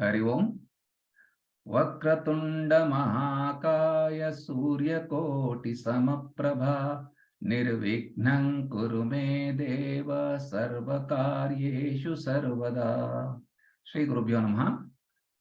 Hari Om. Vakratunda Mahakaya Suryakoti Samaprabha Nirvignam Kurume Deva Sarvakaryeshu Sarvada. Shri Gurubhyo Namaha.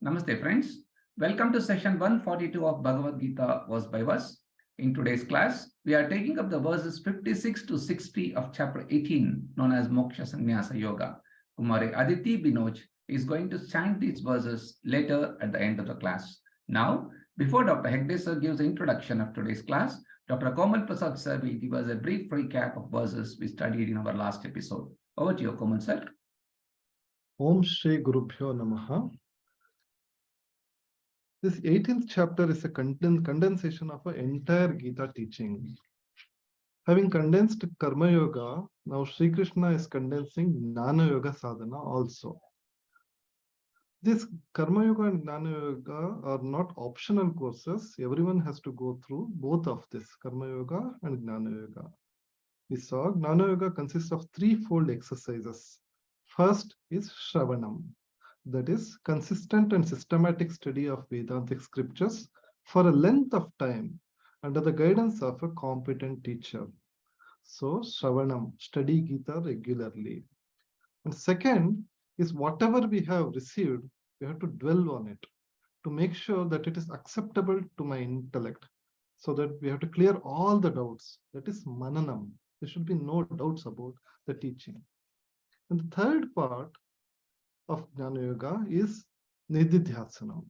Namaste friends. Welcome to session 142 of Bhagavad Gita verse by verse. In today's class, we are taking up the verses 56 to 60 of chapter 18 known as Moksha Sannyasa Yoga. Kumari Aditi Binoj is going to chant these verses later at the end of the class. Now, before Dr. Hegde sir gives the introduction of today's class, Dr. Komal Prasad sir will give us a brief recap of verses we studied in our last episode. Over to you, Komal sir. Om Shri Gurubhyo Namaha. This 18th chapter is a condensation of an entire Gita teaching. Having condensed Karma Yoga, now Sri Krishna is condensing Jnana Yoga Sadhana also. This Karma Yoga and Jnana Yoga are not optional courses. Everyone has to go through both of this, Karma Yoga and Jnana Yoga. We saw Jnana Yoga consists of threefold exercises. First is Shravanam, that is consistent and systematic study of Vedantic scriptures for a length of time under the guidance of a competent teacher. So Shravanam, study Gita regularly. And second is whatever we have received, we have to dwell on it to make sure that it is acceptable to my intellect, so that we have to clear all the doubts. That is Mananam. There should be no doubts about the teaching. And the third part of Jnana Yoga is Nididhyasanam.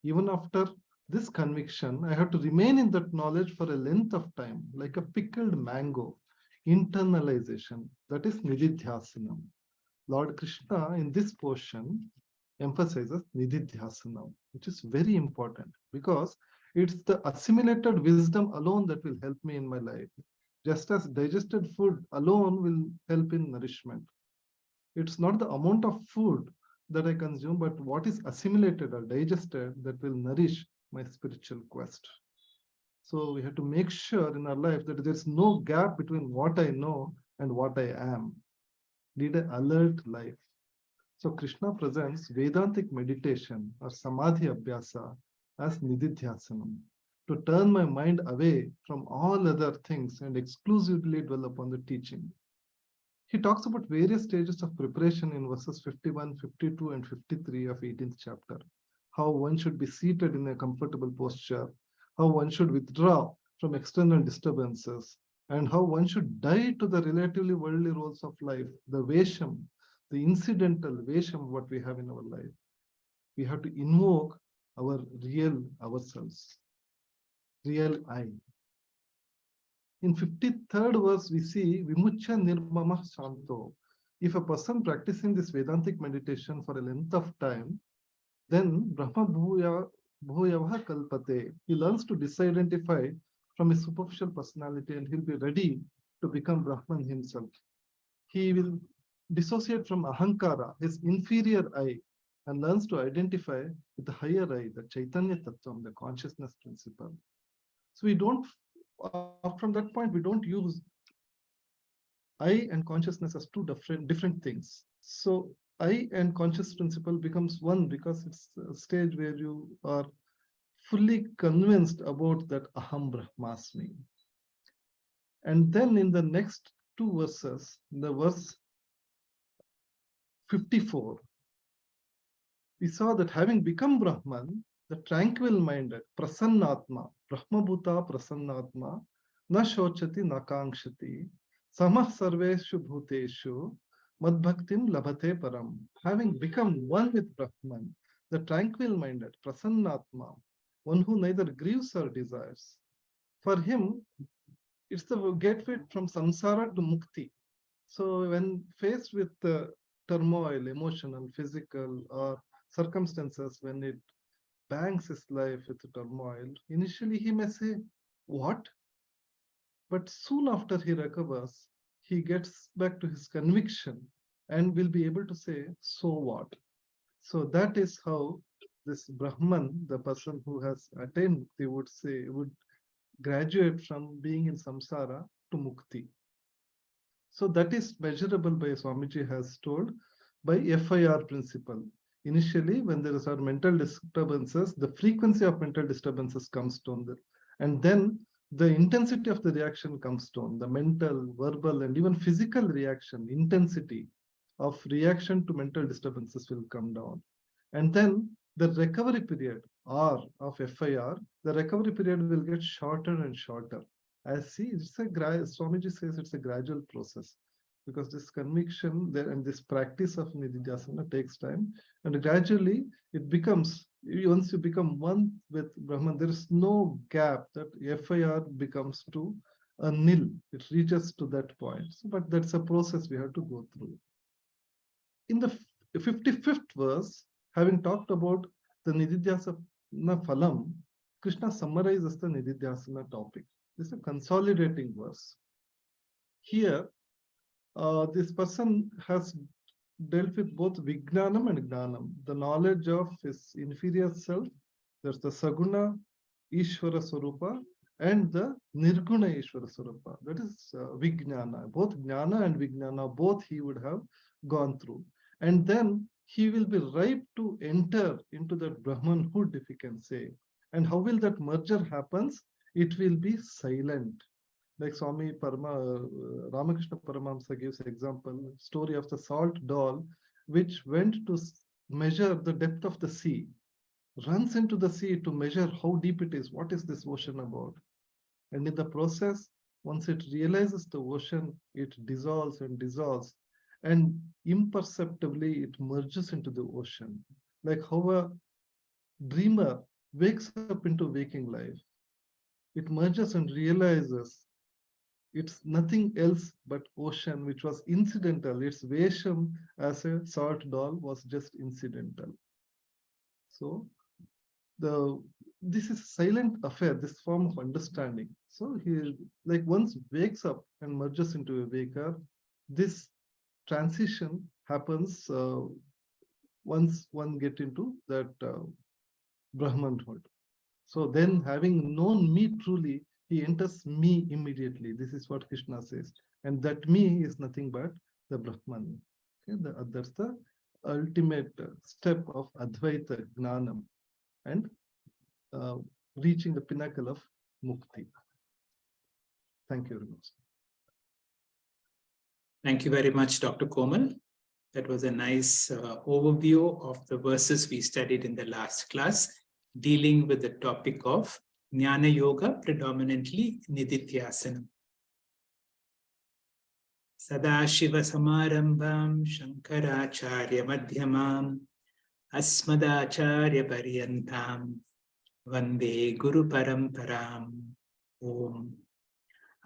Even after this conviction, I have to remain in that knowledge for a length of time, like a pickled mango. Internalization, that is Nididhyasanam. Lord Krishna in this portion emphasizes Nididhyasanam, which is very important because it's the assimilated wisdom alone that will help me in my life. Just as digested food alone will help in nourishment. It's not the amount of food that I consume, but what is assimilated or digested that will nourish my spiritual quest. So we have to make sure in our life that there's no gap between what I know and what I am. Lead an alert life. So Krishna presents Vedantic meditation or Samadhi Abhyasa as Nididhyasanam, to turn my mind away from all other things and exclusively dwell upon the teaching. He talks about various stages of preparation in verses 51, 52, and 53 of 18th chapter. How one should be seated in a comfortable posture, how one should withdraw from external disturbances, and how one should die to the relatively worldly roles of life, the vesham, the incidental vesham, what we have in our life. We have to invoke our real ourselves, real I. In 53rd verse, we see Vimucha Nirmama Shanto. If a person practicing this Vedantic meditation for a length of time, then Brahma Bhuyavaha Kalpate. He learns to disidentify from his superficial personality and he'll be ready to become Brahman himself. He will dissociate from Ahankara, his inferior I, and learns to identify with the higher I, the Chaitanya Tattvam, the consciousness principle. So we don't, from that point, we don't use I and consciousness as two different things. So I and conscious principle becomes one because it's a stage where you are fully convinced about that Aham Brahmasmi. And then in the next two verses, the verse 54, we saw that having become Brahman, the tranquil-minded, Prasannatma, Brahmabhuta Prasannatma, na shochati na kangshati, samah sarveshu bhuteshu, madbhaktim labhate param. Having become one with Brahman, the tranquil-minded, Prasannatma, one who neither grieves or desires. For him, it's the gateway from samsara to mukti. So when faced with turmoil, emotional, physical, or circumstances, when it bangs his life with turmoil, initially he may say, what? But soon after he recovers, he gets back to his conviction and will be able to say, so what? So that is how this Brahman, the person who has attained, they would say, would graduate from being in samsara to mukti. So that is measurable by Swamiji has told by FIR principle. Initially, when there are mental disturbances, the frequency of mental disturbances comes down there. And then the intensity of the reaction comes down. The mental, verbal, and even physical reaction, intensity of reaction to mental disturbances will come down. And then the recovery period, R of FIR, the recovery period will get shorter and shorter. As see, Swamiji says it's a gradual process, because this conviction there and this practice of nididhyasana takes time, and gradually it becomes, once you become one with Brahman, there is no gap that FIR becomes to a nil. It reaches to that point. So, but that's a process we have to go through. In the 55th verse, having talked about the nididhyasana phalam, Krishna summarizes the nididhyasana topic. This is a consolidating verse. Here, this person has dealt with both Vijnanam and Gnanam, the knowledge of his inferior self. There's the Saguna Ishvara Swarupa and the Nirguna Ishvara Swarupa. That is Vijnana. Both Jnana and Vijnana, both he would have gone through. And then he will be ripe to enter into that Brahmanhood, if you can say. And how will that merger happens? It will be silent. Like Swami Ramakrishna Paramahamsa gives example, story of the salt doll, which went to measure the depth of the sea, runs into the sea to measure how deep it is. What is this ocean about? And in the process, once it realizes the ocean, it dissolves and dissolves, and imperceptibly it merges into the ocean. Like how a dreamer wakes up into waking life. It merges and realizes it's nothing else but ocean, which was incidental. Its vesham as a salt doll was just incidental. So this is a silent affair, this form of understanding. So he like once wakes up and merges into a waker, this transition happens once one get into that Brahmanhood. So then, having known me truly, he enters me immediately. This is what Krishna says. And that me is nothing but the Brahman. Okay? That's the ultimate step of Advaita Gnanam and reaching the pinnacle of Mukti. Thank you very much. Thank you very much, Dr. Komal. That was a nice overview of the verses we studied in the last class, dealing with the topic of Jnana Yoga, predominantly Nididhyasana. Sadashiva Samarambham Shankaracharya Madhyamam Asmadacharya Paryantam Vande Guru Paramparam. Om.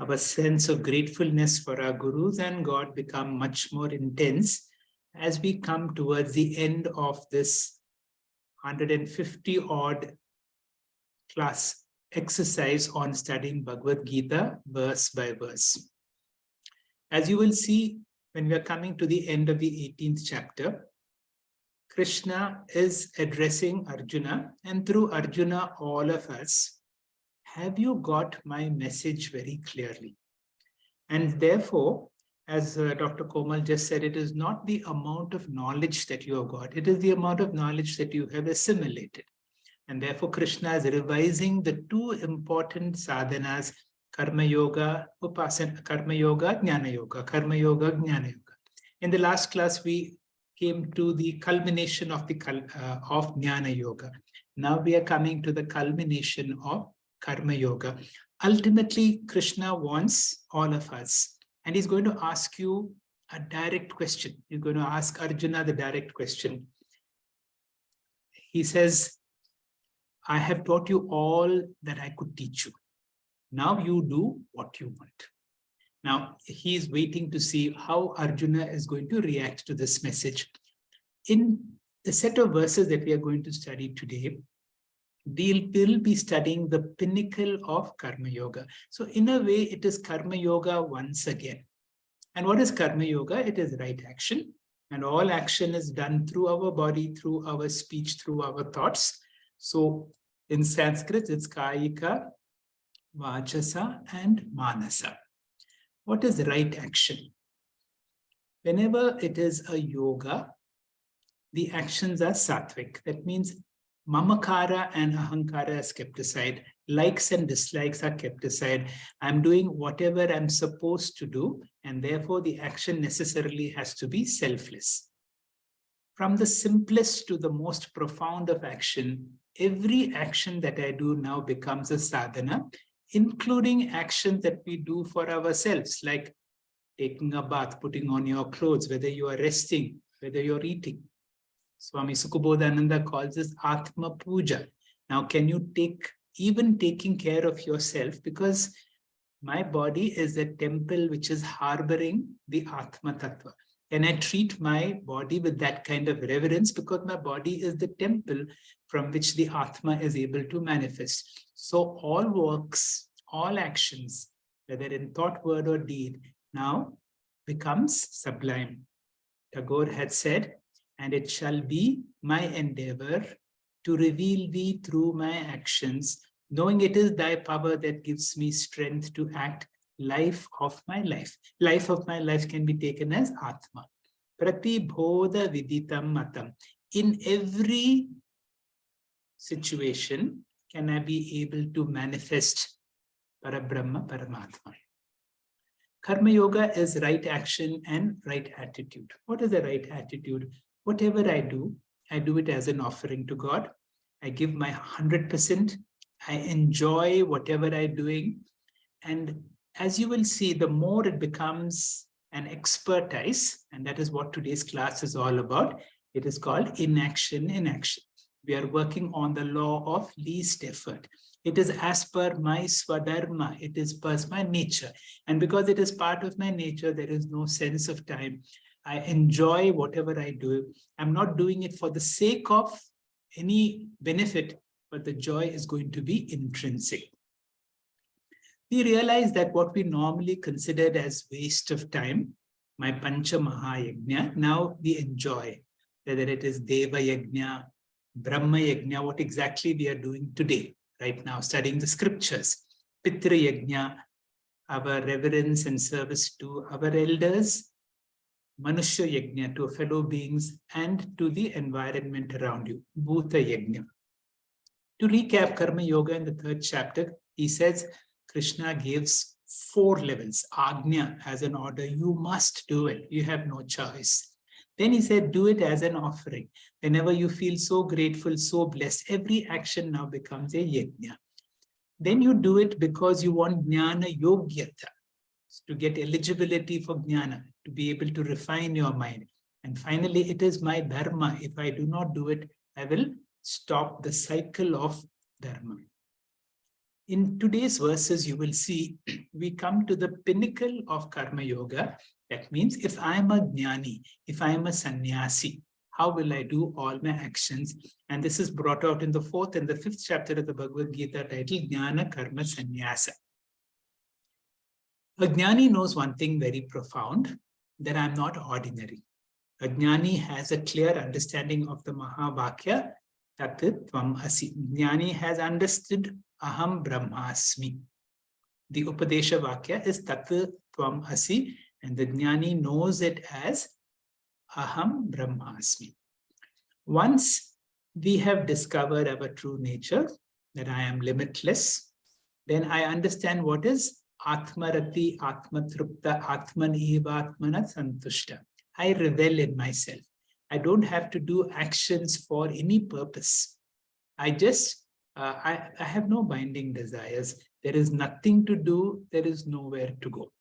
Our sense of gratefulness for our gurus and God become much more intense as we come towards the end of this 150 odd class exercise on studying Bhagavad Gita verse by verse. As you will see, when we are coming to the end of the 18th chapter, Krishna is addressing Arjuna, and through Arjuna, all of us, have you got my message very clearly? And therefore, as Dr. Komal just said, it is not the amount of knowledge that you have got, it is the amount of knowledge that you have assimilated. And therefore, Krishna is revising the two important sadhanas, Karma Yoga, Upasana, Karma Yoga, Jnana Yoga, Karma Yoga, Jnana Yoga. In the last class, we came to the culmination of Jnana Yoga. Now we are coming to the culmination of Karma Yoga. Ultimately, Krishna wants all of us, and he's going to ask you a direct question. He's going to ask Arjuna the direct question. He says, I have taught you all that I could teach you. Now you do what you want. Now, he is waiting to see how Arjuna is going to react to this message. In the set of verses that we are going to study today, we will be studying the pinnacle of Karma Yoga. So in a way, it is Karma Yoga once again. And what is Karma Yoga? It is right action. And all action is done through our body, through our speech, through our thoughts. So in Sanskrit, it's Kayika, Vachasa, and Manasa. What is right action? Whenever it is a yoga, the actions are sattvic. That means mamakara and ahankara is kept aside. Likes and dislikes are kept aside. I'm doing whatever I'm supposed to do, and therefore the action necessarily has to be selfless. From the simplest to the most profound of action, every action that I do now becomes a sadhana, including actions that we do for ourselves, like taking a bath, putting on your clothes, whether you are resting, whether you're eating. Swami Sukubodhananda calls this Atma Puja. Now, can you even taking care of yourself? Because my body is a temple which is harboring the Atma Tattva. Can I treat my body with that kind of reverence? Because my body is the temple from which the Atma is able to manifest. So all works, all actions, whether in thought, word, or deed, now becomes sublime. Tagore had said, and it shall be my endeavor to reveal thee through my actions, knowing it is thy power that gives me strength to act life of my life. Life of my life can be taken as Atma. Prati bodha viditam matam. In every situation, can I be able to manifest Parabrahma, Paramatma. Karma Yoga is right action and right attitude. What is the right attitude? Whatever I do it as an offering to God. I give my 100%. I enjoy whatever I'm doing. And as you will see, the more it becomes an expertise, and that is what today's class is all about. It is called inaction in action. We are working on the law of least effort. It is as per my swadharma. It is per my nature. And because it is part of my nature, there is no sense of time. I enjoy whatever I do. I'm not doing it for the sake of any benefit, but the joy is going to be intrinsic. We realize that what we normally considered as waste of time, my Pancha Mahayajna, now we enjoy, whether it is Deva Yajna, Brahma Yajna, what exactly we are doing today, right now, studying the scriptures, Pitra Yajna, our reverence and service to our elders, Manusya Yajna, to fellow beings, and to the environment around you, Bhuta Yajna. To recap Karma Yoga in the 3rd chapter, he says, Krishna gives 4 levels. Agnya as an order, you must do it. You have no choice. Then he said, do it as an offering. Whenever you feel so grateful, so blessed, every action now becomes a yajna. Then you do it because you want jnana yogyata, to get eligibility for jnana, to be able to refine your mind. And finally, it is my dharma. If I do not do it, I will stop the cycle of dharma. In today's verses, you will see we come to the pinnacle of Karma Yoga. That means if I am a jnani, if I am a sannyasi, how will I do all my actions? And this is brought out in the 4th and the 5th chapter of the Bhagavad Gita titled Jnana Karma Sannyasa. A jnani knows one thing very profound, that I'm not ordinary. A jnani has a clear understanding of the Mahavakya, Tat Tvam Asi. Jnani has understood Aham Brahmasmi. The Upadesha Vakya is Tat Tvam Asi, and the jnani knows it as Aham Brahmasmi. Once we have discovered our true nature, that I am limitless, then I understand what is Atmarati, Atmatrupta, Atman Eva, Atmana Santushta. I revel in myself. I don't have to do actions for any purpose. I have no binding desires. There is nothing to do. There is nowhere to go.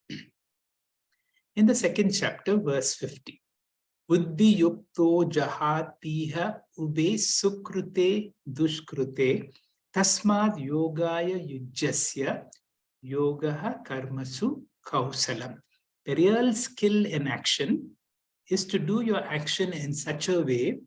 In the 2nd chapter, verse 50, Buddhi yukto jahatiha ube sukrute dushkrute tasmad yogaya yujjasya yogaha karmasu kausalam. The real skill in action is to do your action in such a way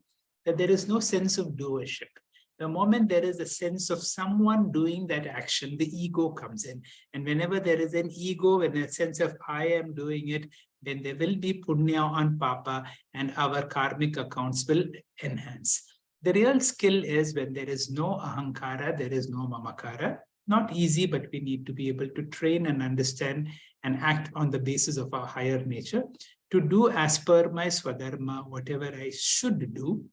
that there is no sense of doership. The moment there is a sense of someone doing that action, the ego comes in. And whenever there is an ego and a sense of I am doing it, then there will be punya and papa, and our karmic accounts will enhance. The real skill is when there is no ahankara, there is no mamakara. Not easy, but we need to be able to train and understand and act on the basis of our higher nature, to do as per my swadharma, whatever I should do,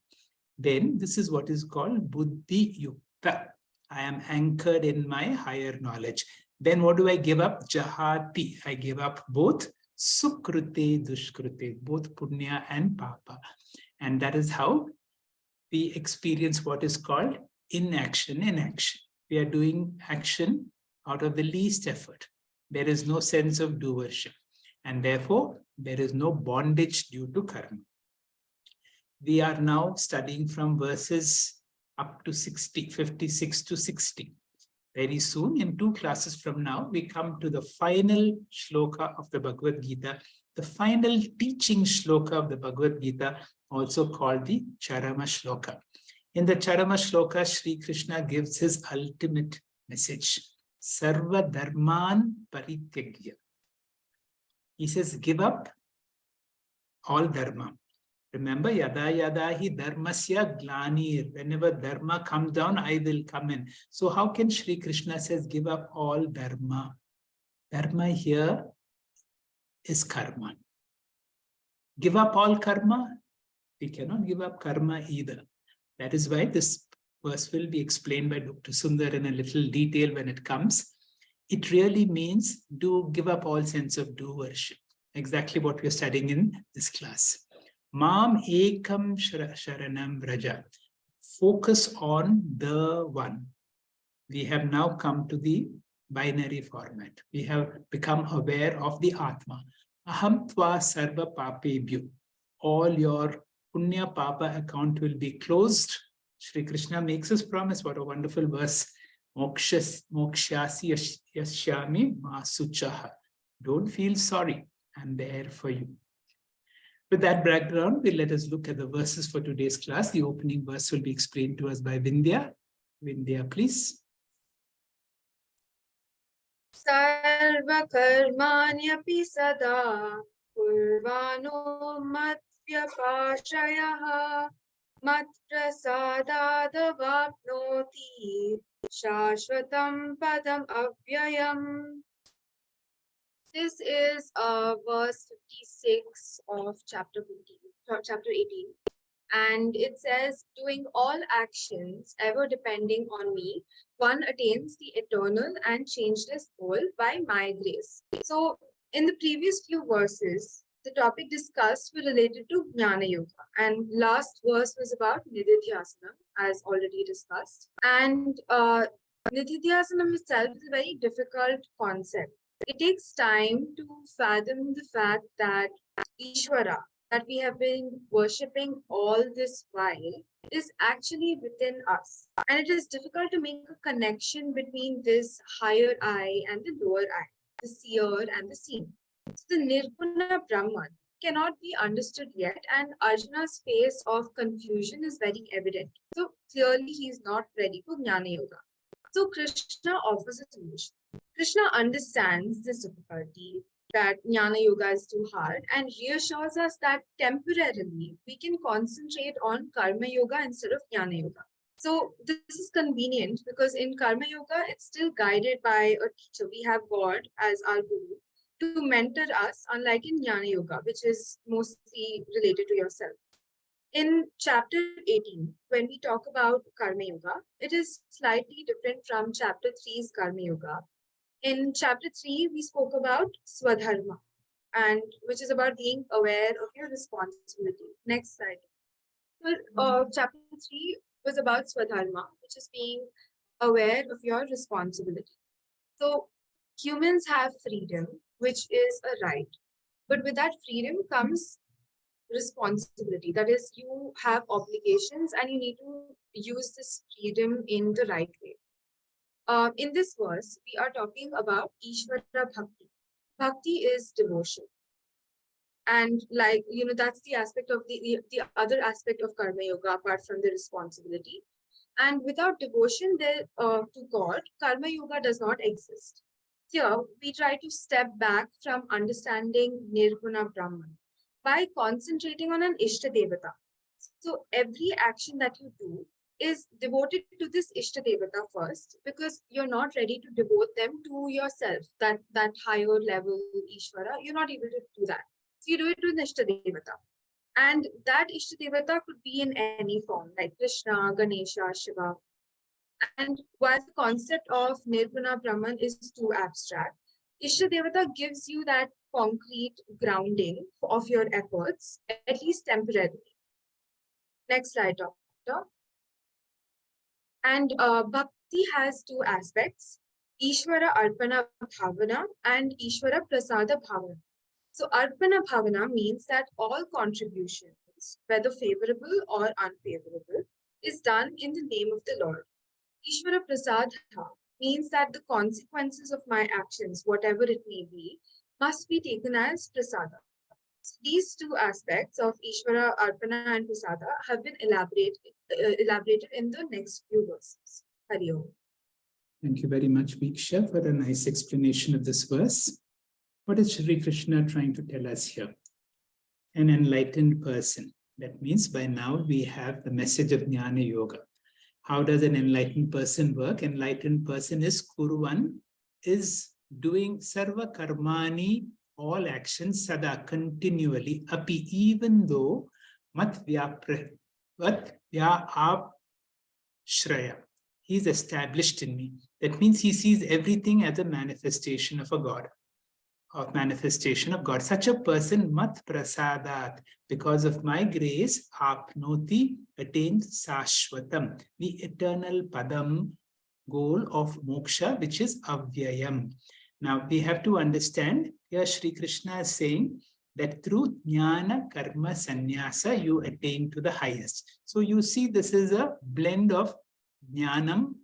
then this is what is called buddhi yukta. I am anchored in my higher knowledge. Then what do I give up? Jahati. I give up both sukrute, dushkrute, both punya and papa. And that is how we experience what is called inaction in action. We are doing action out of the least effort. There is no sense of doership. And therefore, there is no bondage due to karma. We are now studying from verses up to 60, 56 to 60. Very soon, in 2 classes from now, we come to the final shloka of the Bhagavad Gita, the final teaching shloka of the Bhagavad Gita, also called the Charama Shloka. In the Charama Shloka, Sri Krishna gives his ultimate message, Sarva Dharman Parityagya. He says, give up all dharma. Remember, yada yada hi dharmasya glanir. Whenever dharma comes down, I will come in. So how can Sri Krishna says, give up all dharma? Dharma here is karma. Give up all karma? We cannot give up karma either. That is why this verse will be explained by Dr. Sundar in a little detail when it comes. It really means give up all sense of doership. Exactly what we are studying in this class. Mam ekam sharanam vraja. Focus on the one. We have now come to the binary format. We have become aware of the Atma. Aham tva sarva papebhyo. All your punya papa account will be closed. Shri Krishna makes us promise. What a wonderful verse. Mokshasi yashyami masuchaha. Don't feel sorry. I'm there for you. With that background, let us look at the verses for today's class. The opening verse will be explained to us by Vindhya. Vindhya, please. Sarva karmanyapi sada kurvano matyapashayaha mat prasadadavapnoti shashvatam padam avyayam. This is verse 56 of chapter 18. And it says, doing all actions ever depending on me, one attains the eternal and changeless goal by my grace. So in the previous few verses, the topic discussed were related to Jnana Yoga. And last verse was about Nididhyasana, as already discussed. And Nididhyasana itself is a very difficult concept. It takes time to fathom the fact that Ishvara, that we have been worshipping all this while, is actually within us. And it is difficult to make a connection between this higher I and the lower I, the seer and the seen. So the Nirguna Brahman cannot be understood yet, and Arjuna's face of confusion is very evident. So clearly he is not ready for Jnana Yoga. So Krishna offers a solution. Krishna understands this difficulty, that Jnana Yoga is too hard, and reassures us that temporarily we can concentrate on Karma Yoga instead of Jnana Yoga. So this is convenient because in Karma Yoga, it's still guided by a teacher. We have God as our guru to mentor us, unlike in Jnana Yoga, which is mostly related to yourself. In chapter 18, when we talk about Karma Yoga, it is slightly different from chapter 3's Karma Yoga. In chapter 3, we spoke about Swadharma, and which is about being aware of your responsibility. Next slide. Well, chapter 3 was about Swadharma, which is being aware of your responsibility. So humans have freedom, which is a right. But with that freedom comes responsibility. That is, you have obligations and you need to use this freedom in the right way. In this verse, we are talking about Ishvara Bhakti. Bhakti is devotion. And that's the aspect of the other aspect of Karma Yoga, apart from the responsibility. And without devotion to God, Karma Yoga does not exist. Here, we try to step back from understanding Nirguna Brahman by concentrating on an Ishta Devata. So every action that you do is devoted to this Ishta Devata first, because you're not ready to devote them to yourself, that higher level Ishvara, you're not able to do that. So you do it to the Ishta Devata. And that Ishtadevata could be in any form, like Krishna, Ganesha, Shiva. And while the concept of Nirguna Brahman is too abstract, Ishtadevata gives you that concrete grounding of your efforts, at least temporarily. Next slide, Doctor. And Bhakti has two aspects, Ishvara Arpana Bhavana and Ishvara Prasada Bhavana. So Arpana Bhavana means that all contributions, whether favorable or unfavorable, is done in the name of the Lord. Ishvara Prasada means that the consequences of my actions, whatever it may be, must be taken as Prasada. So these two aspects of Ishvara, Arpana and Prasada have been elaborated in the next few verses. Hari Om. Thank you very much, Moksha, for a nice explanation of this verse. What is Shri Krishna trying to tell us here? An enlightened person. That means by now we have the message of Jnana Yoga. How does an enlightened person work? Enlightened person is Kuruvan, is doing sarva karmani, all actions, sada, continually, api, even though mat vyapra shraya. He is established in me. That means he sees everything as a manifestation of a God. Of manifestation of God. Such a person, mat prasadat, because of my grace, apnoti, attains sashvatam, the eternal padam, goal of moksha, which is avyayam. Now we have to understand, here Shri Krishna is saying that through jnana, karma, sannyasa, you attain to the highest. So you see, this is a blend of jnanam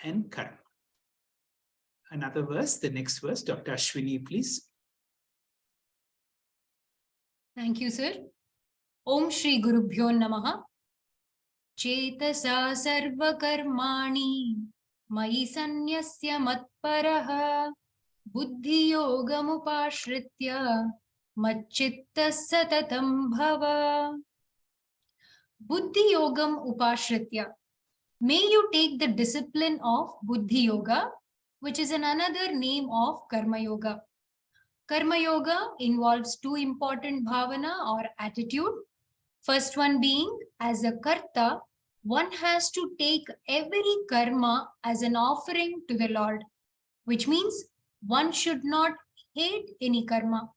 and karma. Another verse, the next verse, Dr. Ashwini, please. Thank you, sir. Om Shri Gurubhyo Namaha. Chetasa sarva karmani mayi sanyasya matparaha buddhi yogam upashritya macchitta satatam bhava. Buddhi yogam upashritya. May you take the discipline of Buddhi Yoga, which is another name of Karma Yoga. Karma Yoga involves two important bhavana or attitude. First one being, as a karta, one has to take every karma as an offering to the Lord, which means one should not hate any karma.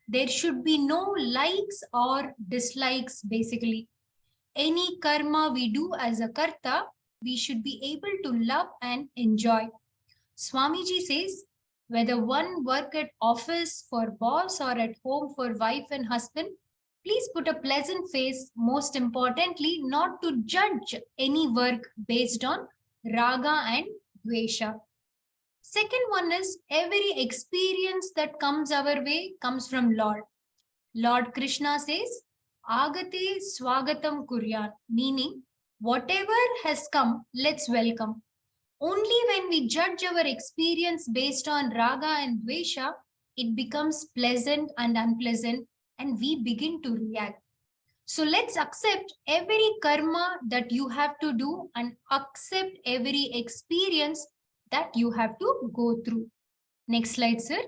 There should be no likes or dislikes basically. Any karma we do as a karta, we should be able to love and enjoy. Swamiji says, whether one work at office for boss or at home for wife and husband, please put a pleasant face, most importantly, not to judge any work based on raga and dvesha. Second one is, every experience that comes our way comes from Lord. Lord Krishna says, agate swagatam kuryan, meaning whatever has come, let's welcome. Only when we judge our experience based on raga and dvesha, it becomes pleasant and unpleasant, and we begin to react. So let's accept every karma that you have to do and accept every experience that you have to go through. Next slide, sir.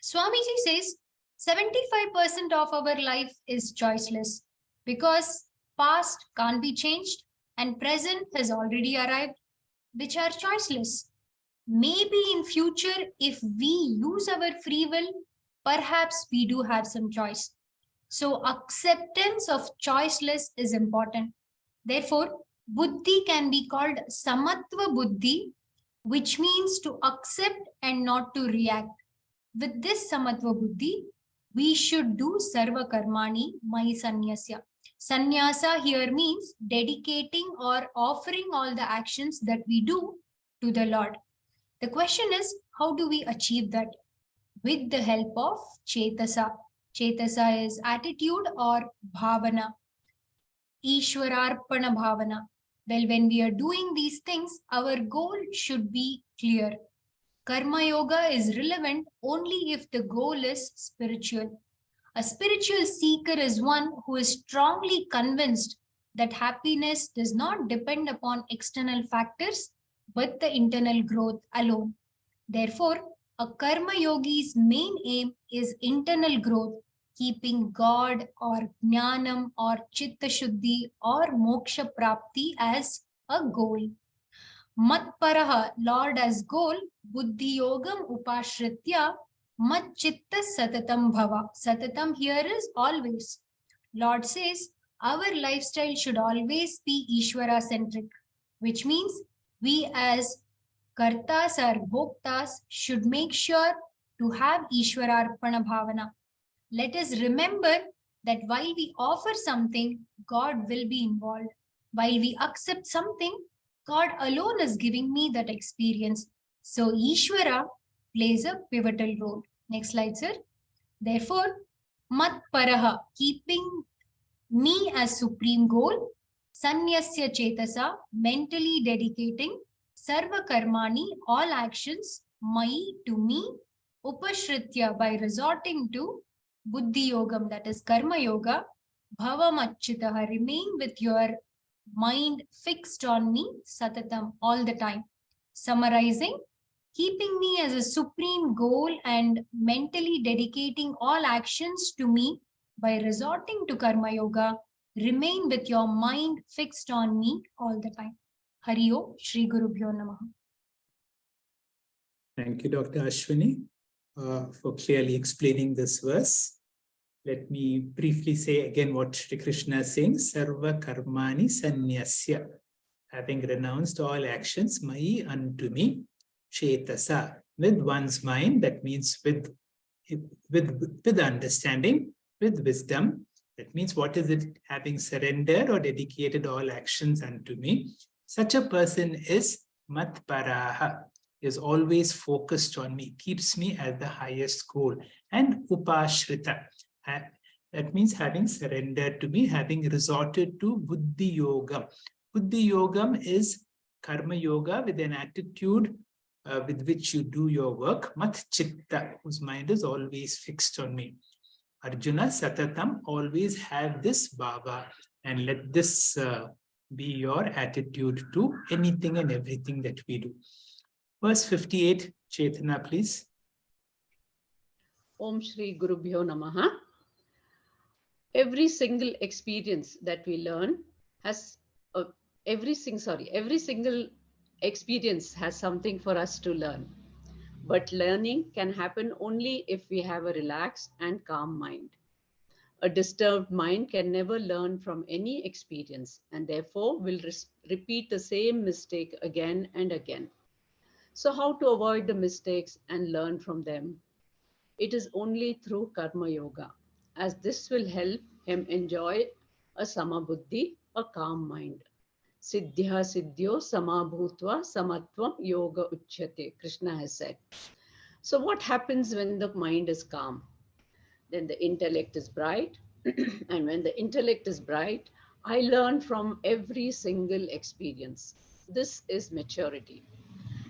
Swamiji says 75% of our life is choiceless because past can't be changed and present has already arrived, which are choiceless. Maybe in future, if we use our free will, perhaps we do have some choice. So acceptance of choiceless is important. Therefore, buddhi can be called samatva buddhi, which means to accept and not to react. With this samatva buddhi, we should do sarva karmani mai sanyasya. Sannyasa here means dedicating or offering all the actions that we do to the Lord. The question is, how do we achieve that? With the help of chetasa. Chetasa is attitude or bhavana. Ishwararpana bhavana. Well, when we are doing these things, our goal should be clear. Karma yoga is relevant only if the goal is spiritual. A spiritual seeker is one who is strongly convinced that happiness does not depend upon external factors, but the internal growth alone. Therefore, a karma yogi's main aim is internal growth keeping God or Jnanam or Chitta Shuddhi or Moksha Prapti as a goal. Matparaha, Lord as goal, Buddhi Yogam Upashritya, Mat Chitta Satatam Bhava. Satatam here is always. Lord says our lifestyle should always be Ishvara centric, which means we as Kartas or Bhoktas should make sure to have Ishvara arpana bhavana. Let us remember that while we offer something, God will be involved. While we accept something, God alone is giving me that experience. So Ishvara plays a pivotal role. Next slide, sir. Therefore, mat paraha, keeping me as supreme goal, sanyasya chetasa, mentally dedicating, sarva karmani, all actions, mai, to me, upashritya, by resorting to buddhi yogam, that is karma yoga, bhava machitaha, remain with your mind fixed on me, satatam, all the time. Summarizing, keeping me as a supreme goal and mentally dedicating all actions to me by resorting to karma yoga, remain with your mind fixed on me all the time. Hari Om, Shri Gurubhyo Namaha. Thank you, Dr. Ashwini, for clearly explaining this verse. Let me briefly say again what Shri Krishna is saying. Sarva karmani sanyasya. Having renounced all actions, mai unto me, chetasa. With one's mind, that means with understanding, with wisdom. That means what is it? Having surrendered or dedicated all actions unto me. Such a person is matparaha, is always focused on me, keeps me as the highest goal. And upashrita, that means having surrendered to me, having resorted to buddhi yogam. Buddhi yogam is karma yoga with an attitude with which you do your work. Mat chitta, whose mind is always fixed on me. Arjuna satatam, always have this bhava, and let this be your attitude to anything and everything that we do. Verse 58, Chaitanya, please. Om Shri Gurubhyo Namaha. Every single experience that we learn has every single experience has something for us to learn. But learning can happen only if we have a relaxed and calm mind. A disturbed mind can never learn from any experience and therefore will repeat the same mistake again and again. So how to avoid the mistakes and learn from them? It is only through karma yoga, as this will help him enjoy a samabuddhi, a calm mind. Siddhya siddhyo samabhutva samatvam yoga uchyate, Krishna has said. So what happens when the mind is calm? Then the intellect is bright. And when the intellect is bright, I learn from every single experience. This is maturity.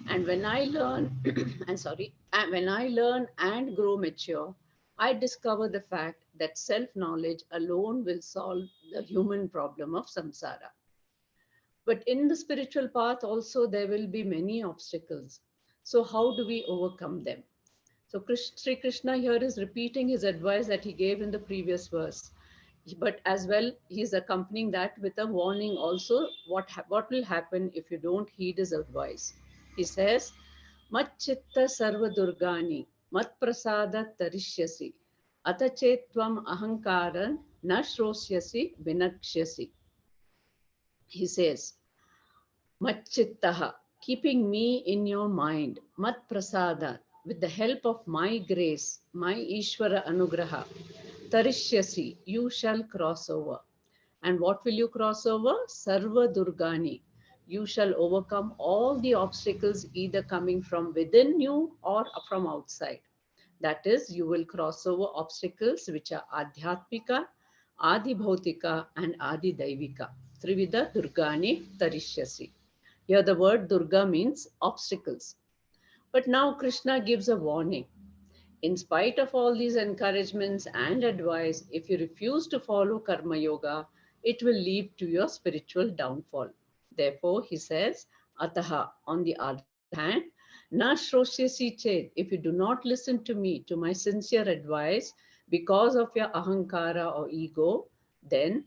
And when I learn, when I learn and grow mature, I discover the fact that self-knowledge alone will solve the human problem of samsara. But in the spiritual path also, there will be many obstacles. So how do we overcome them? So Sri Krishna here is repeating his advice that he gave in the previous verse. But as well, he's accompanying that with a warning also, what will happen if you don't heed his advice. He says, Mat chitta sarva durgani, mat prasada tarishyasi, atachetvam ahankaran na shrosyasi vinakshyasi. He says, Mat chittaha, keeping me in your mind, mat prasada, with the help of my grace, my Ishvara anugraha, tarishyasi, you shall cross over. And what will you cross over? Sarva durgani. You shall overcome all the obstacles either coming from within you or from outside. That is, you will cross over obstacles which are adhyatmika, adi bhautika, and adi daivika. Trivida durgani tarishyasi. Here the word Durga means obstacles. But now Krishna gives a warning. In spite of all these encouragements and advice, if you refuse to follow karma yoga, it will lead to your spiritual downfall. Therefore, he says, Ataha, on the other hand, na shrosyasi ched, if you do not listen to me, to my sincere advice, because of your ahankara or ego, then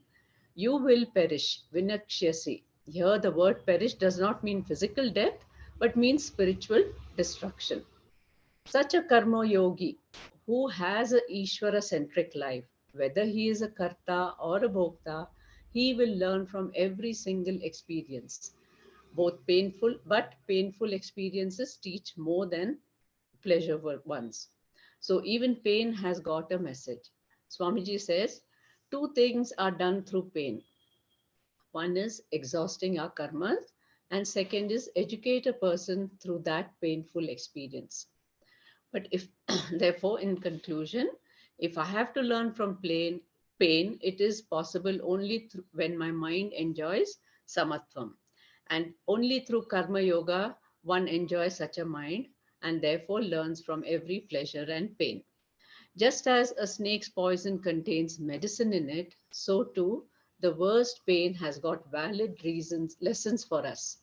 you will perish. Vinakshyasi. Here the word perish does not mean physical death, but means spiritual destruction. Such a karma yogi who has a Ishvara centric life, whether he is a karta or a bhokta, he will learn from every single experience. Both painful, but painful experiences teach more than pleasure ones. So even pain has got a message. Swamiji says, two things are done through pain. One is exhausting our karmas, and second is educate a person through that painful experience. But if, therefore, in conclusion, if I have to learn from pain, it is possible only when my mind enjoys samatvam. And only through karma yoga, one enjoys such a mind and therefore learns from every pleasure and pain. Just as a snake's poison contains medicine in it, so too the worst pain has got valid reasons, lessons for us.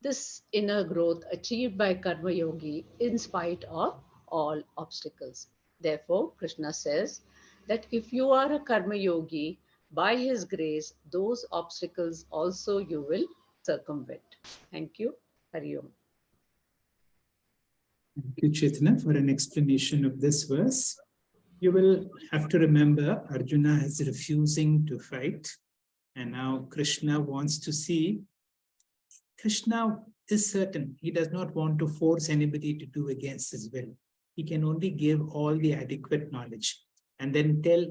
This inner growth achieved by Karma Yogi in spite of all obstacles. Therefore, Krishna says that if you are a Karma Yogi, by his grace, those obstacles also you will circumvent. Thank you. Hari Om. Thank you, Chaitanya, for an explanation of this verse. You will have to remember Arjuna is refusing to fight, and now Krishna wants to see. Krishna is certain he does not want to force anybody to do against his will. He can only give all the adequate knowledge and then tell,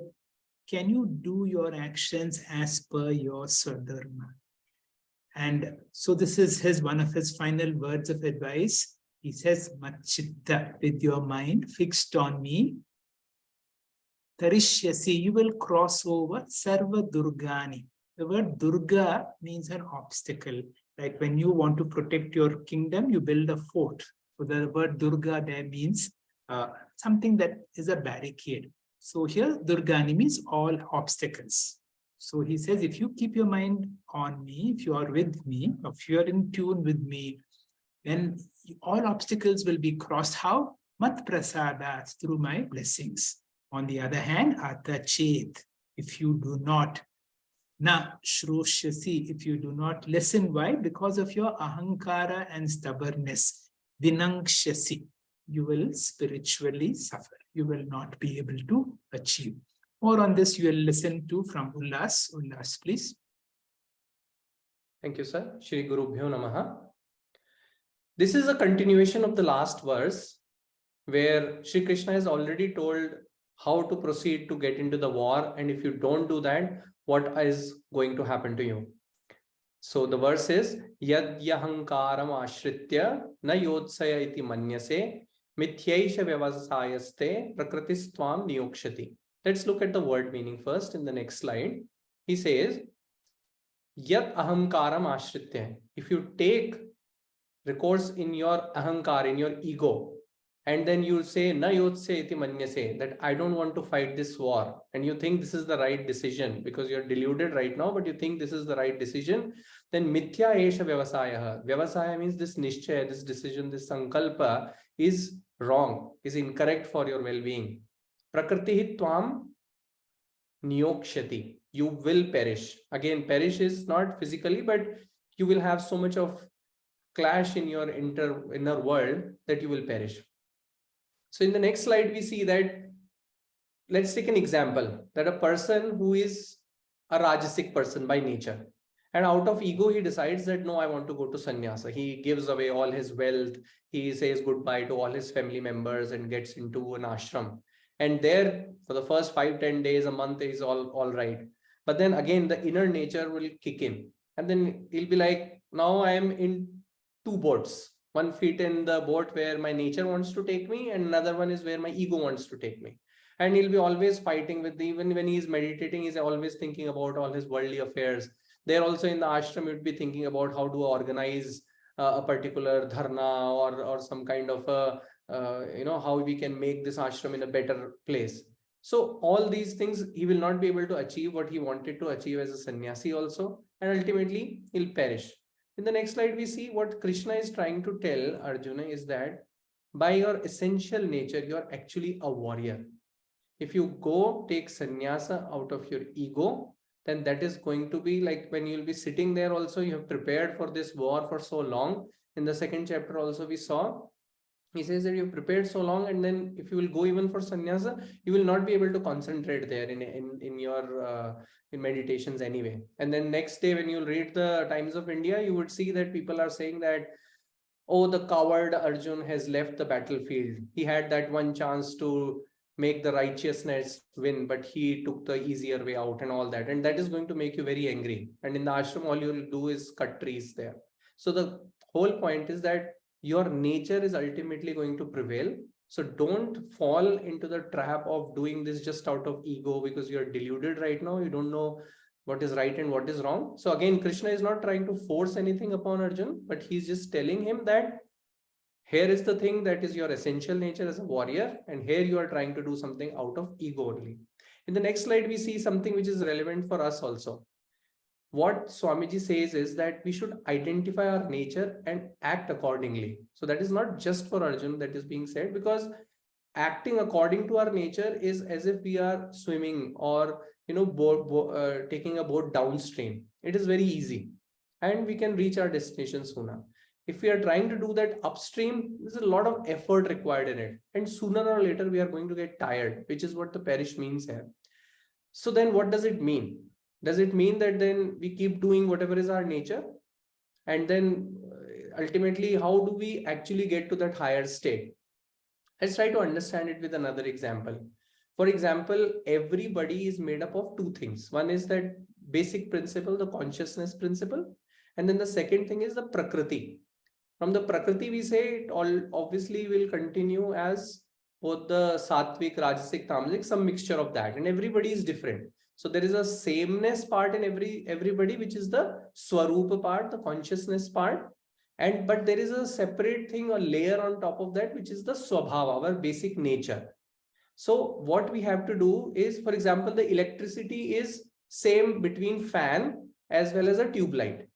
can you do your actions as per your swadharma? And so this is one of his final words of advice. He says, Machitta, with your mind fixed on me, Tarishyasi, you will cross over Sarva Durgani. The word Durga means an obstacle. Like when you want to protect your kingdom, you build a fort. So the word Durga there means something that is a barricade. So here Durgani means all obstacles. So he says, if you keep your mind on me, if you are with me, if you are in tune with me, then all obstacles will be crossed. How? Mat Prasada, through my blessings. On the other hand, Atachet, if you do not, na shroshasi, if you do not listen. Why? Because of your ahankara and stubbornness. Vinangshasi, you will spiritually suffer. You will not be able to achieve. More on this, you will listen to from Ullas. Ullas, please. Thank you, sir. Shri Guru Bhyo Namaha. This is a continuation of the last verse where Shri Krishna has already told how to proceed to get into the war, and if you don't do that, what is going to happen to you. So the verse is Yad yahankaram ashritya na yotsaya iti manyase mithyaisha vyavasayaste prakritistvam niyokshati. Let's look at the word meaning first in the next slide. He says Yad ahankaram ashritya. If you take recourse in your ahankar, in your ego, and then you say na yotse iti manyase, that I don't want to fight this war, and you think this is the right decision because you're deluded right now, but you think this is the right decision, then mithya esha vyavasaya. Vyavasaya means this nishchaya, this decision, this sankalpa is wrong, is incorrect for your well-being. Prakritihi tvam niyokshati. You will perish. Again, perish is not physically, but you will have so much of clash in your inner world that you will perish. So in the next slide, we see that, let's take an example, that a person who is a Rajasic person by nature, and out of ego, he decides that, no, I want to go to sannyasa. He gives away all his wealth. He says goodbye to all his family members and gets into an ashram. And there, for the first 5-10 days, a month, is all right. But then again, the inner nature will kick in. And then he'll be like, now I am in two boats. One feet in the boat where my nature wants to take me, and another one is where my ego wants to take me. And he'll be always fighting with even when he's meditating, he's always thinking about all his worldly affairs. There also in the ashram, you'd be thinking about how to organize a particular dharna or some kind of a, how we can make this ashram in a better place. So all these things, he will not be able to achieve what he wanted to achieve as a sannyasi also, and ultimately he'll perish. In the next slide, we see what Krishna is trying to tell Arjuna is that by your essential nature, you're actually a warrior. if you go take sannyasa out of your ego, then that is going to be like when you'll be sitting there also, you have prepared for this war for so long. In the second chapter also we saw, he says that you've prepared so long, and then if you will go even for sannyasa, you will not be able to concentrate there in your in meditations anyway. And then next day when you'll read the Times of India, you would see that people are saying that, oh, the coward Arjun has left the battlefield. He had that one chance to make the righteousness win, but he took the easier way out and all that. And that is going to make you very angry. And in the ashram, all you'll do is cut trees there. So the whole point is that your nature is ultimately going to prevail. So don't fall into the trap of doing this just out of ego, because you're deluded right now. You don't know what is right and what is wrong. So again, Krishna is not trying to force anything upon Arjun, but he's just telling him that here is the thing that is your essential nature as a warrior, and here you are trying to do something out of ego only. In the next slide, we see something which is relevant for us also. What Swamiji says is that we should identify our nature and act accordingly. So that is not just for Arjun that is being said, because acting according to our nature is as if we are swimming or taking a boat downstream. It is very easy and we can reach our destination sooner. If we are trying to do that upstream, there's a lot of effort required in it, and sooner or later we are going to get tired, which is what the perish means here. So then what does it mean? Does it mean that then we keep doing whatever is our nature, and then ultimately how do we actually get to that higher state? Let's try to understand it with another example. For example, everybody is made up of two things. One is that basic principle, the consciousness principle, and then the second thing is the prakriti. From the prakriti, we say it all obviously will continue as both the sattvic, rajasic, tamasic, some mixture of that, and everybody is different. So there is a sameness part in everybody, which is the swarupa part, the consciousness part. But there is a separate thing or layer on top of that, which is the swabhava, our basic nature. So what we have to do is, for example, the electricity is same between fan as well as a tube light.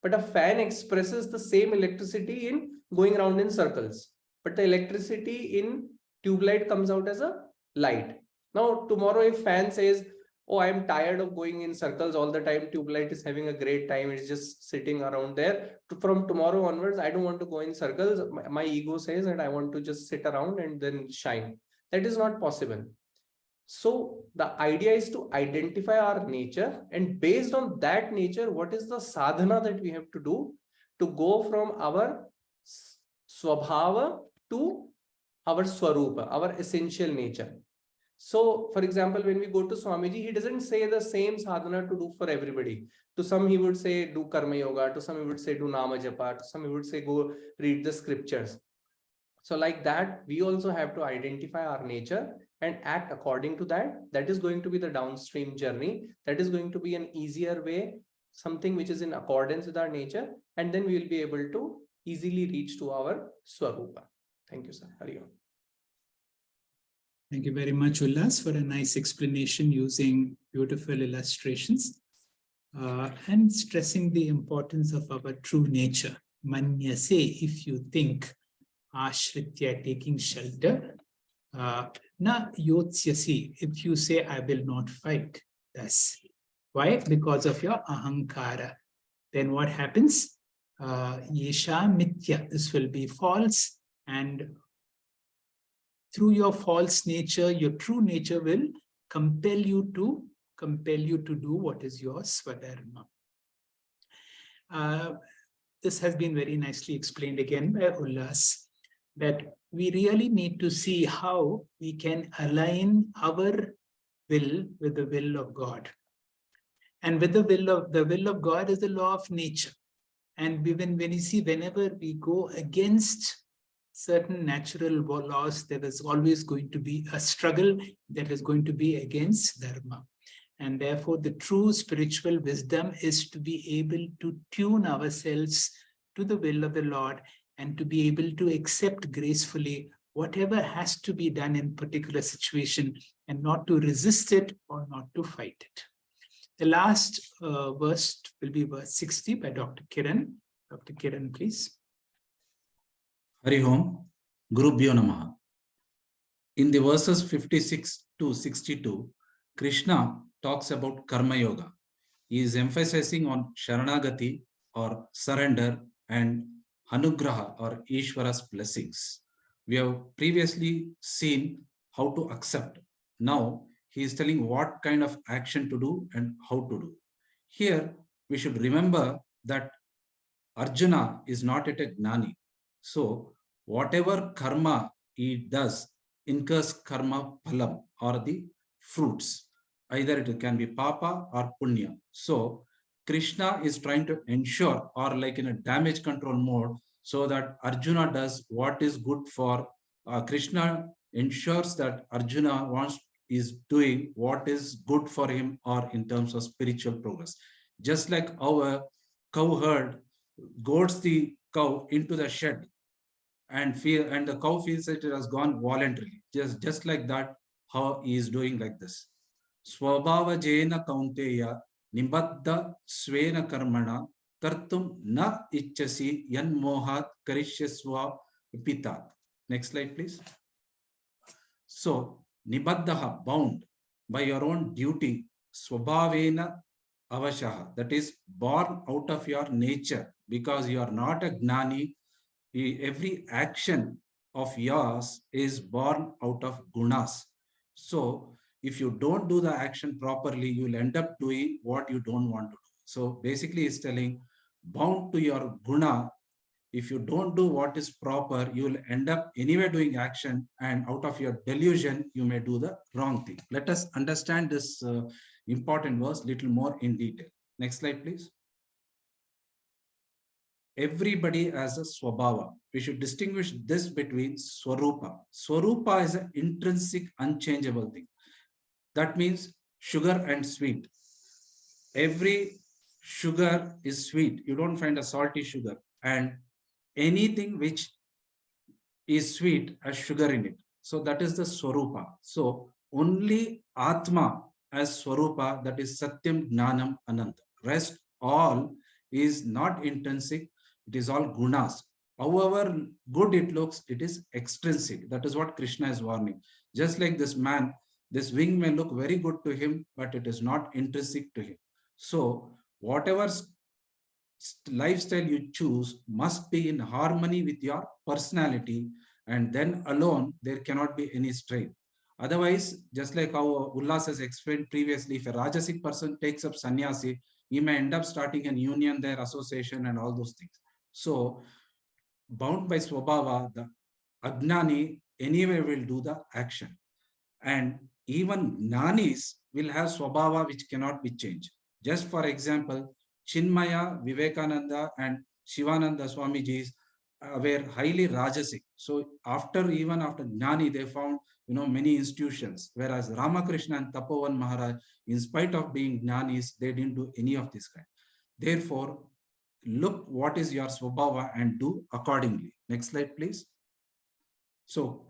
But a fan expresses the same electricity in going around in circles. But the electricity in tube light comes out as a light. Now, tomorrow if fan says, oh, I'm tired of going in circles all the time, tube light is having a great time, it's just sitting around there. From tomorrow onwards, I don't want to go in circles. My ego says that I want to just sit around and then shine. That is not possible. So the idea is to identify our nature, and based on that nature, what is the sadhana that we have to do to go from our swabhava to our swarupa, our essential nature. So, for example, when we go to Swamiji, he doesn't say the same sadhana to do for everybody. To some, he would say, do karma yoga. To some, he would say, do nama japa. To some, he would say, go read the scriptures. So like that, we also have to identify our nature and act according to that. That is going to be the downstream journey. That is going to be an easier way, something which is in accordance with our nature. And then we will be able to easily reach to our swarupa. Thank you, sir. Hari Om. Thank you very much, Ullas, for a nice explanation using beautiful illustrations and stressing the importance of our true nature. Manyase, if you think, ashritya, taking shelter, na yotsyasi, if you say, I will not fight. Thus, why? Because of your ahankara. Then what happens? Yesha mitya, this will be false, and through your false nature, your true nature will compel you to do what is your swadharma. This has been very nicely explained again by Ullas, that we really need to see how we can align our will with the will of God. And with the will of God is the law of nature. And when you see, whenever we go against certain natural laws, there is always going to be a struggle that is going to be against dharma. And therefore, the true spiritual wisdom is to be able to tune ourselves to the will of the Lord and to be able to accept gracefully whatever has to be done in particular situation, and not to resist it or not to fight it. The last verse will be verse 60 by Dr. Kiran. Dr. Kiran, please. Hari Om, Gurubhyo Namaha. In the verses 56 to 62, Krishna talks about karma yoga. He is emphasizing on saranagathi or surrender and anugraha or Ishvara's blessings. We have previously seen how to accept. Now he is telling what kind of action to do and how to do. Here we should remember that Arjuna is not yet a gnani. So whatever karma he does incurs karma phalam or the fruits. Either it can be papa or punya. So Krishna is trying to ensure, or like in a damage control mode, so that Arjuna does what is good for Krishna ensures that Arjuna is doing what is good for him or in terms of spiritual progress. Just like our cow herd goads the cow into the shed and the cow feels that it has gone voluntarily. Just like that, how he is doing like this. Swabhava jena kaunteya nibaddha svena karmana kartum na ichchasi yan mohat karishyasva pitat. Next slide, please. So, nibaddha, bound by your own duty, swabhavena avashaha, that is born out of your nature, because you are not a gnani. Every action of yours is born out of gunas. So if you don't do the action properly, you will end up doing what you don't want to do. So basically it's telling, bound to your guna, if you don't do what is proper, you will end up anyway doing action, and out of your delusion, you may do the wrong thing. Let us understand this important verse little more in detail. Next slide, please. Everybody has a swabhava. We should distinguish this between swarupa. Swarupa is an intrinsic, unchangeable thing. That means sugar and sweet. Every sugar is sweet. You don't find a salty sugar. And anything which is sweet has sugar in it. So that is the swarupa. So only Atma as swarupa, that is Satyam, Gnanam, Ananta. Rest all is not intrinsic. It is all gunas. However good it looks, it is extrinsic. That is what Krishna is warning. Just like this man, this wing may look very good to him, but it is not intrinsic to him. So whatever lifestyle you choose must be in harmony with your personality, and then alone there cannot be any strain. Otherwise, just like how Ullas has explained previously, if a Rajasic person takes up sannyasi, he may end up starting an union, their association, and all those things. So, bound by Swabhava, the Agnani anyway will do the action. And even Gnanis will have Swabhava which cannot be changed. Just for example, Chinmaya, Vivekananda, and Shivananda Swamijis were highly Rajasic. So even after Gnani, they found many institutions, whereas Ramakrishna and Tapovan Maharaj, in spite of being Gnanis, they didn't do any of this kind. Therefore, look what is your Swabhava and do accordingly. Next slide, please. So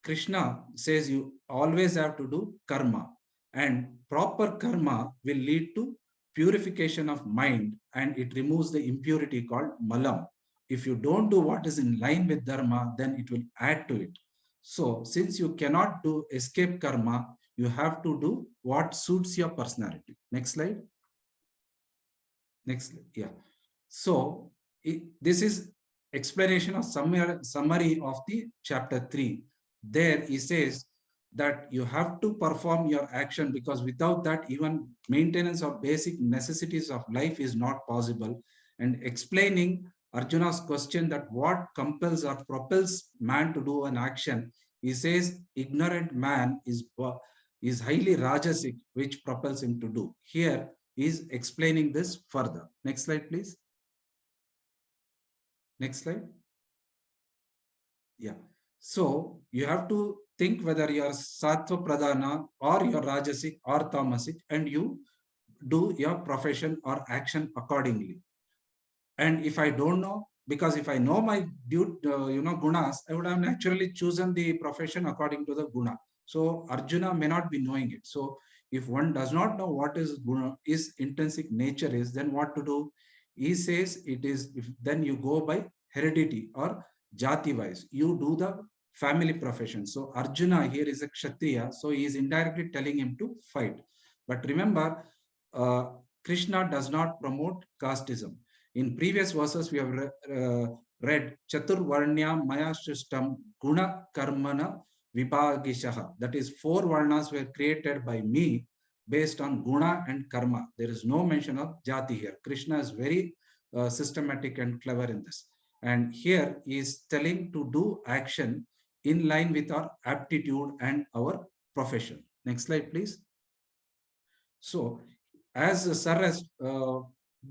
Krishna says you always have to do karma, and proper karma will lead to purification of mind, and it removes the impurity called malam. If you don't do what is in line with dharma, then it will add to it. So since you cannot do escape karma, you have to do what suits your personality. Next slide. Next slide. Yeah. So this is explanation of summary of the chapter 3. There he says that you have to perform your action, because without that, even maintenance of basic necessities of life is not possible. And explaining Arjuna's question that what compels or propels man to do an action, he says ignorant man is highly rajasic, which propels him to do. Here he is explaining this further. Next slide, please. Next slide. Yeah. So you have to think whether you are sattva pradhana or you are rajasic or tamasic, and you do your profession or action accordingly. And if I don't know, because if I know my gunas, I would have naturally chosen the profession according to the guna. So Arjuna may not be knowing it. So if one does not know what is guna, is intrinsic nature is, then what to do? He says it is, then you go by heredity or jati wise. You do the family profession. So Arjuna here is a Kshatriya, so he is indirectly telling him to fight. But remember, Krishna does not promote casteism. In previous verses, we have read Chaturvarnya Maya Shishtam Guna Karmana Vibhagishaha. That is, 4 varnas were created by me based on guna and karma. There is no mention of jati here. Krishna is very systematic and clever in this. And here he is telling to do action in line with our aptitude and our profession. Next slide, please. So, as Sir has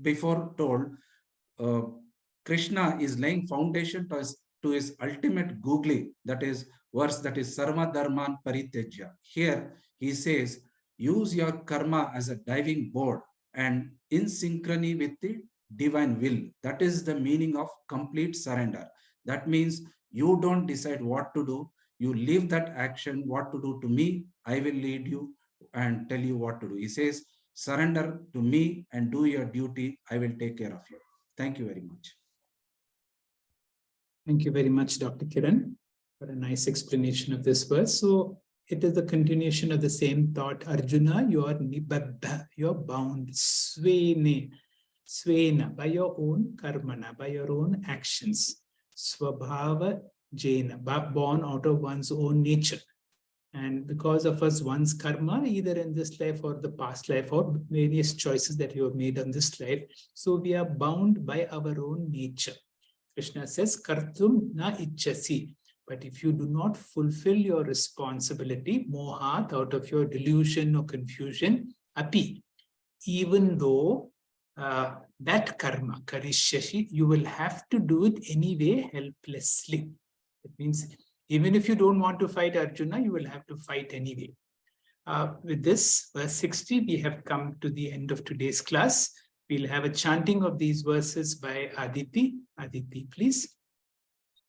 before told, Krishna is laying foundation to his ultimate googly, that is verse, that is Sarva Dharman Paritejya. Here he says, use your karma as a diving board and in synchrony with the divine will. That is the meaning of complete surrender. That means you don't decide what to do. You leave that action, what to do to me. I will lead you and tell you what to do. He says, surrender to me and do your duty. I will take care of you. Thank you very much. Thank you very much, Dr. Kiran, for a nice explanation of this verse. So it is a continuation of the same thought. Arjuna, you are nibaddha, you are bound, svena, by your own karmana, by your own actions. Swabhava jena, born out of one's own nature. And because of one's karma, either in this life or the past life, or various choices that you have made on this life, so we are bound by our own nature. Krishna says, kartum na ichchasi. But if you do not fulfill your responsibility, mohat, out of your delusion or confusion, api, even though that karma, karishashi, you will have to do it anyway, helplessly. It means, even if you don't want to fight Arjuna, you will have to fight anyway. With this, verse 60, we have come to the end of today's class. We'll have a chanting of these verses by Aditi. Aditi, please.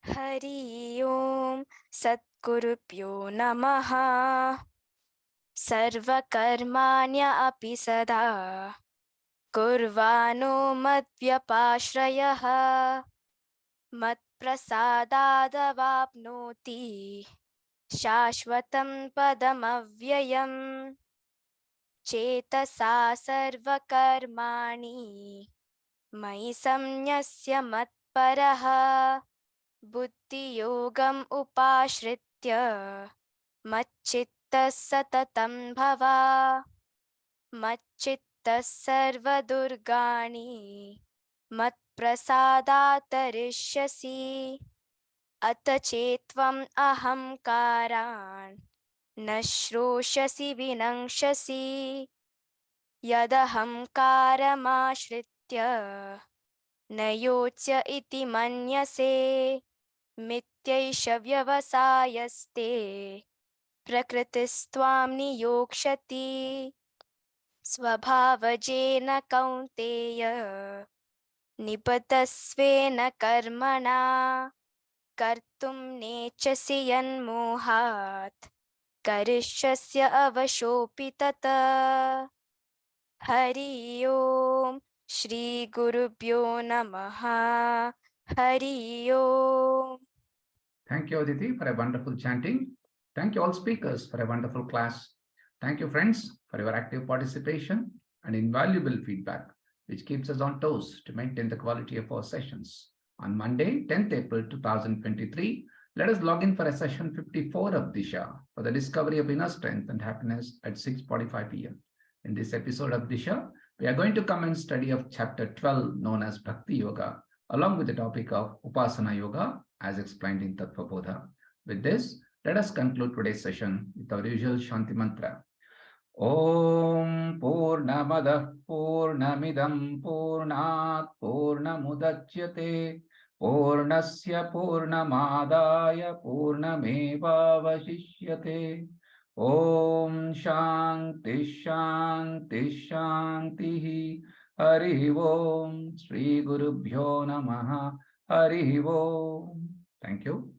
Hari Om Satgurubhyo Namaha Sarva Karmanya Api Sada Kurvano Madvyapashrayaha Mat Prasada Vapnoti Shashvatam Padamavyayam Chetasa Sarva Karmani Mai Samnyasya Matparaha Buddhi Yogam Upashritya Machchitta Satatam Bhava Machchitta Sarva Durgani Mat Prasada Tarishyasi Atachetvam Ahamkaran Nashroshasi Vinangshasi Yadahamkaramashritya Nayotsya iti manyase Mityaisha vyavasayaste Prakritistvam niyokshati Swabhavajena kaunteya Nipatasvena karmana Kartum nechasi yanmohat Karishyasya avashopitata Hari Om Shri Gurubhyo Namaha Hari Om. Thank you, Aditi, for a wonderful chanting. Thank you, all speakers, for a wonderful class. Thank you, friends, for your active participation and invaluable feedback, which keeps us on toes to maintain the quality of our sessions. On Monday, 10th April 2023, let us log in for a session 54 of Disha for the discovery of inner strength and happiness at 6:45 p.m. In this episode of Disha, we are going to commence study of chapter 12 known as Bhakti Yoga, along with the topic of Upasana Yoga as explained in Tattva Bodha. With this, let us conclude today's session with our usual Shanti Mantra. Om Purnamadah Purnamidam Purnat Purnamudachyate Purnasya Purnamadaya Purnamevavashishyate. Om Shanti Shanti Shanti. Hari Om. Shri Gurubhyo Namaha. Hari Om. Thank you.